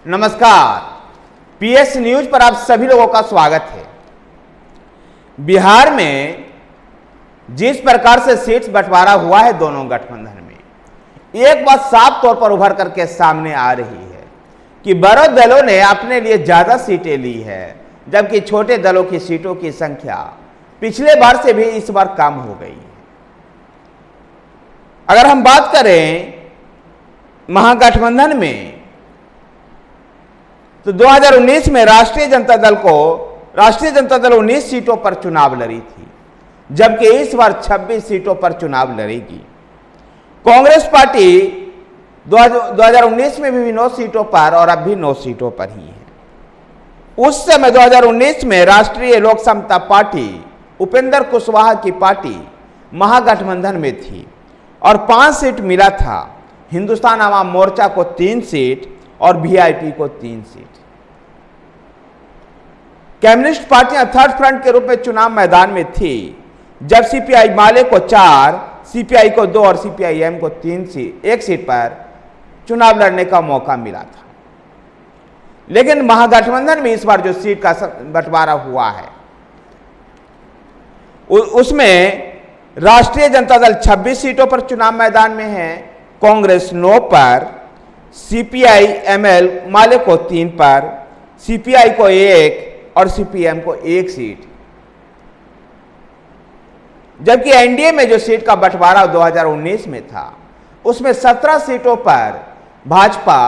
नमस्कार, PS news पर आप सभी लोगों का स्वागत है। बिहार में जिस प्रकार से सीट्स बंटवारा हुआ है दोनों गठबंधन में, एक बात साफ तौर पर उभर करके सामने आ रही है कि बड़े दलों ने अपने लिए ज्यादा सीटें ली है, जबकि छोटे दलों की सीटों की संख्या पिछले बार से भी इस बार कम हो गई है। अगर हम बात करें महागठबंधन में, तो 2019 में राष्ट्रीय जनता दल 19 सीटों पर चुनाव लड़ी थी, जबकि इस बार 26 सीटों पर चुनाव लड़ेगी। कांग्रेस पार्टी 2019 में भी 9 सीटों पर और अब भी 9 सीटों पर ही है। उस समय 2019 में राष्ट्रीय लोक समता पार्टी उपेंद्र कुशवाहा की पार्टी महागठबंधन में थी और 5 सीट मिला था। हिंदुस्तान आवाम मोर्चा को 3 सीट और वीआईपी को 3 सीट। कम्युनिस्ट पार्टियां थर्ड फ्रंट के रूप में चुनाव मैदान में थी, जब सीपीआई माले को 4, सीपीआई को 2 और सीपीआईएम को 1 सीट पर चुनाव लड़ने का मौका मिला था। लेकिन महागठबंधन में इस बार जो सीट का बंटवारा हुआ है, उसमें राष्ट्रीय जनता दल 26 सीटों पर चुनाव मैदान में है, कांग्रेस 9 पर, सीपीआई एमएल माले को 3 पर, सीपीआई को 1 और सीपीएम को 1 सीट। जबकि एनडीए में जो सीट का बंटवारा 2019 में था, उसमें 17 सीटों पर भाजपा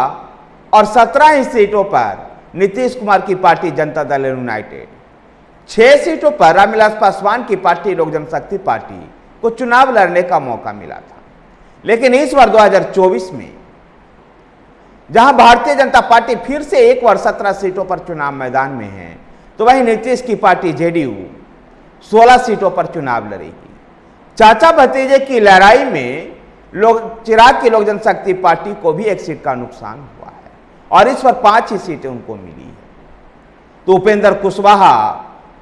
और 17 ही सीटों पर नीतीश कुमार की पार्टी जनता दल यूनाइटेड, 6 सीटों पर रामविलास पासवान की पार्टी लोक जनशक्ति पार्टी को चुनाव लड़ने का मौका मिला था। लेकिन इस बार 2024 में जहां भारतीय जनता पार्टी फिर से एक बार 17 सीटों पर चुनाव मैदान में है, तो वहीं नीतीश की पार्टी जेडीयू 16 सीटों पर चुनाव लड़ेगी। चाचा भतीजे की लड़ाई में चिराग की लोक जनशक्ति पार्टी को भी 1 सीट का नुकसान हुआ है और इस पर 5 ही सीटें उनको मिली है। तो उपेंद्र कुशवाहा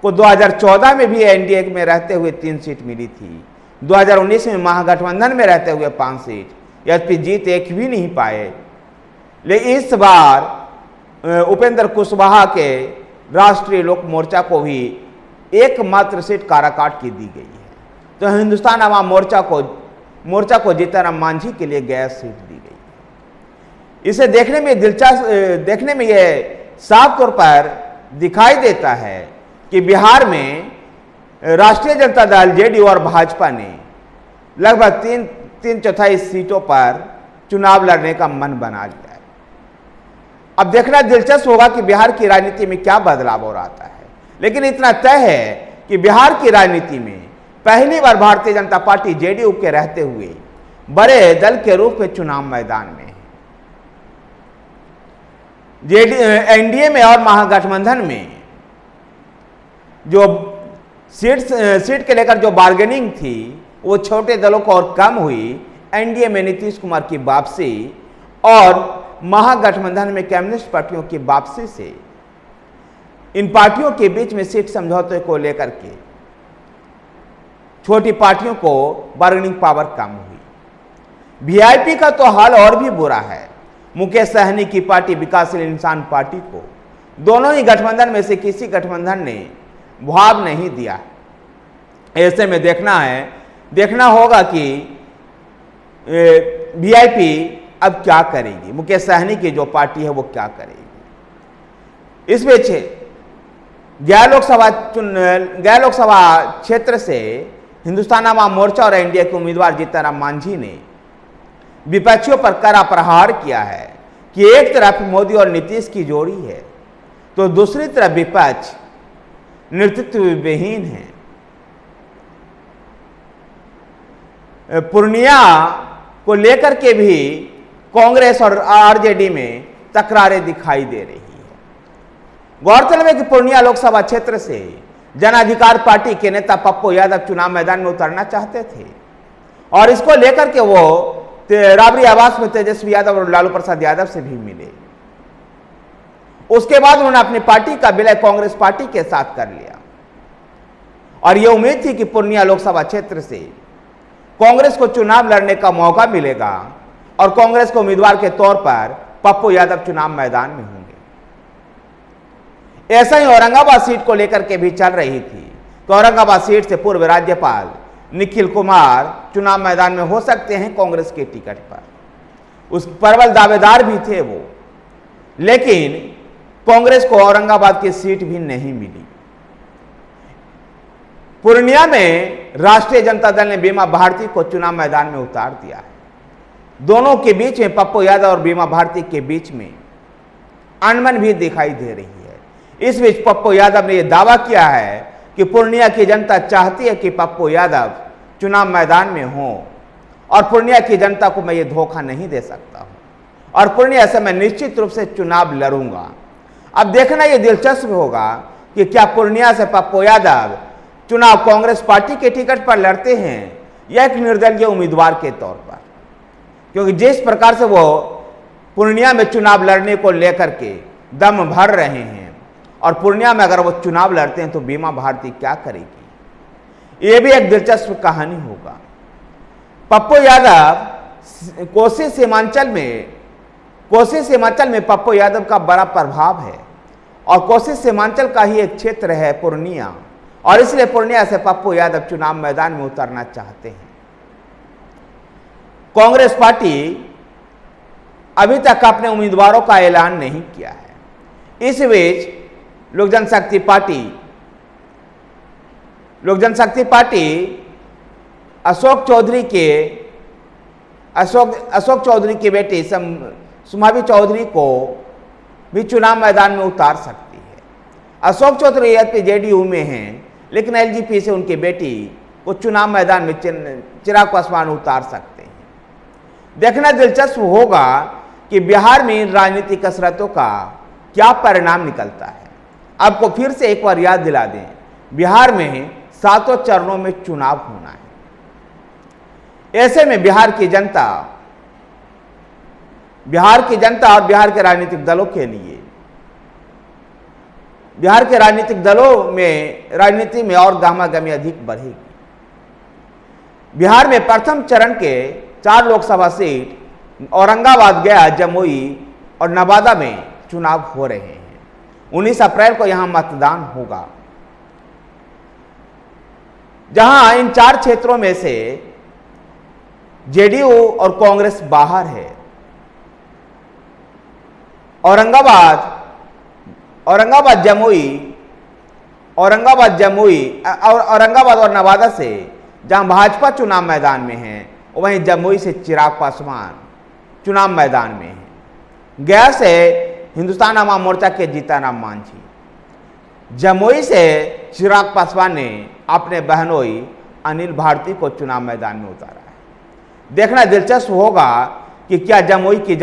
को 2014 में भी एनडीए में रहते हुए 3 सीट मिली थी, 2019 में महागठबंधन में रहते हुए 5 सीट, यद्यपि जीत एक भी नहीं पाए। लेकिन इस बार उपेंद्र कुशवाहा के राष्ट्रीय लोक मोर्चा को भी एकमात्र सीट काराकाट की दी गई है। तो हिंदुस्तान आवाम मोर्चा को जीतनराम मांझी के लिए गैस सीट दी गई है। इसे देखने में यह साफ तौर पर दिखाई देता है कि बिहार में राष्ट्रीय जनता दल जेडीयू और भाजपा ने लगभग 3/4 सीटों पर चुनाव लड़ने का मन बना लिया है। अब देखना दिलचस्प होगा कि बिहार की राजनीति में क्या बदलाव हो रहा है। लेकिन इतना तय है कि बिहार की राजनीति में पहली बार भारतीय जनता पार्टी जेडीयू के रहते हुए बड़े दल के रूप में चुनाव मैदान में है। एनडीए में और महागठबंधन में जो सीट के लेकर जो बार्गेनिंग थी, वो छोटे दलों को और कम हुई। एनडीए में नीतीश कुमार की वापसी और महागठबंधन में कम्युनिस्ट पार्टियों की वापसी से इन पार्टियों के बीच में सीट समझौते को लेकर के छोटी पार्टियों को बार्गेनिंग पावर कम हुई। वीआईपी का तो हाल और भी बुरा है। मुकेश सहनी की पार्टी विकासशील इंसान पार्टी को दोनों ही गठबंधन में से किसी गठबंधन ने भाव नहीं दिया। ऐसे में देखना होगा कि वीआईपी अब क्या करेगी, मुकेश सहनी की जो पार्टी है वो क्या करेगी। इस बीच गया लोकसभा क्षेत्र से हिंदुस्तान आवाम मोर्चा और एनडीए के उम्मीदवार जीतनराम मांझी ने विपक्षियों पर कड़ा प्रहार किया है कि एक तरफ मोदी और नीतीश की जोड़ी है, तो दूसरी तरफ विपक्ष नेतृत्व विहीन है। पूर्णिया को लेकर के भी कांग्रेस और आरजेडी में तकरारें दिखाई दे रही है। गौरतलब है कि पूर्णिया लोकसभा क्षेत्र से जन अधिकार पार्टी के नेता पप्पू यादव चुनाव मैदान में उतरना चाहते थे और इसको लेकर के वो राबड़ी आवास में तेजस्वी यादव और लालू प्रसाद यादव से भी मिले। उसके बाद उन्होंने अपनी पार्टी का विलय कांग्रेस पार्टी के साथ कर लिया और यह उम्मीद थी कि पूर्णिया लोकसभा क्षेत्र से कांग्रेस को चुनाव लड़ने का मौका मिलेगा और कांग्रेस के उम्मीदवार के तौर पर पप्पू यादव चुनाव मैदान में होंगे। ऐसा ही औरंगाबाद सीट को लेकर के भी चल रही थी कि औरंगाबाद सीट से पूर्व राज्यपाल निखिल कुमार चुनाव मैदान में हो सकते हैं कांग्रेस के टिकट पर। उस प्रबल दावेदार भी थे वो, लेकिन कांग्रेस को औरंगाबाद की सीट भी नहीं मिली। पूर्णिया में राष्ट्रीय जनता दल ने बीमा भारती को चुनाव मैदान में उतार दिया है। दोनों के बीच में, पप्पू यादव और बीमा भारती के बीच में अनबन भी दिखाई दे रही है। इस बीच पप्पू यादव ने यह दावा किया है कि पूर्णिया की जनता चाहती है कि पप्पू यादव चुनाव मैदान में हो, और पूर्णिया की जनता को मैं ये धोखा नहीं दे सकता हूं, और पूर्णिया से मैं निश्चित रूप से चुनाव लड़ूंगा। अब देखना ये दिलचस्प होगा कि क्या पूर्णिया से पप्पू यादव चुनाव कांग्रेस पार्टी के टिकट पर लड़ते हैं या एक निर्दलीय उम्मीदवार के तौर पर, क्योंकि जिस प्रकार से वो पूर्णिया में चुनाव लड़ने को लेकर के दम भर रहे हैं, और पूर्णिया में अगर वो चुनाव लड़ते हैं तो बीमा भारती क्या करेगी, ये भी एक दिलचस्प कहानी होगा। पप्पू यादव कोसी सीमांचल में पप्पू यादव का बड़ा प्रभाव है, और कोसी सीमांचल का ही एक क्षेत्र है पूर्णिया, और इसलिए पूर्णिया से पप्पू यादव चुनाव मैदान में उतरना चाहते हैं। कांग्रेस पार्टी अभी तक अपने उम्मीदवारों का ऐलान नहीं किया है। इस बीच लोक जनशक्ति पार्टी अशोक चौधरी की बेटी सुमावी चौधरी को भी चुनाव मैदान में उतार सकती है। अशोक चौधरी यद्यपि जेडीयू में हैं, लेकिन एलजेपी से उनकी बेटी को चुनाव मैदान में चिराग पासवान उतार सकते हैं। देखना दिलचस्प होगा कि बिहार में इन राजनीतिक कसरतों का क्या परिणाम निकलता है। आपको फिर से एक बार याद दिला दें, बिहार में 7 चरणों में चुनाव होना है। ऐसे में बिहार की जनता और बिहार के राजनीतिक दलों के लिए, बिहार के राजनीतिक दलों में राजनीति में और गहमागहमी अधिक बढ़ेगी। बिहार में प्रथम चरण के 4 लोकसभा सीट औरंगाबाद, गया, जमुई और नवादा में चुनाव हो रहे हैं। 19 अप्रैल को यहां मतदान होगा, जहां इन 4 क्षेत्रों में से जेडीयू और कांग्रेस बाहर है। औरंगाबाद, जमुई और नवादा से जहां भाजपा चुनाव मैदान में है, वहीं जमुई से चिराग पासवान चुनाव मैदान में है। गया से हिंदुस्तान अवाम मोर्चा के जीतनराम मांझी, जमुई से चिराग पासवान ने अपने बहनोई अनिल भारती को चुनाव मैदान में उतारा है। देखना दिलचस्प होगा कि क्या जमुई की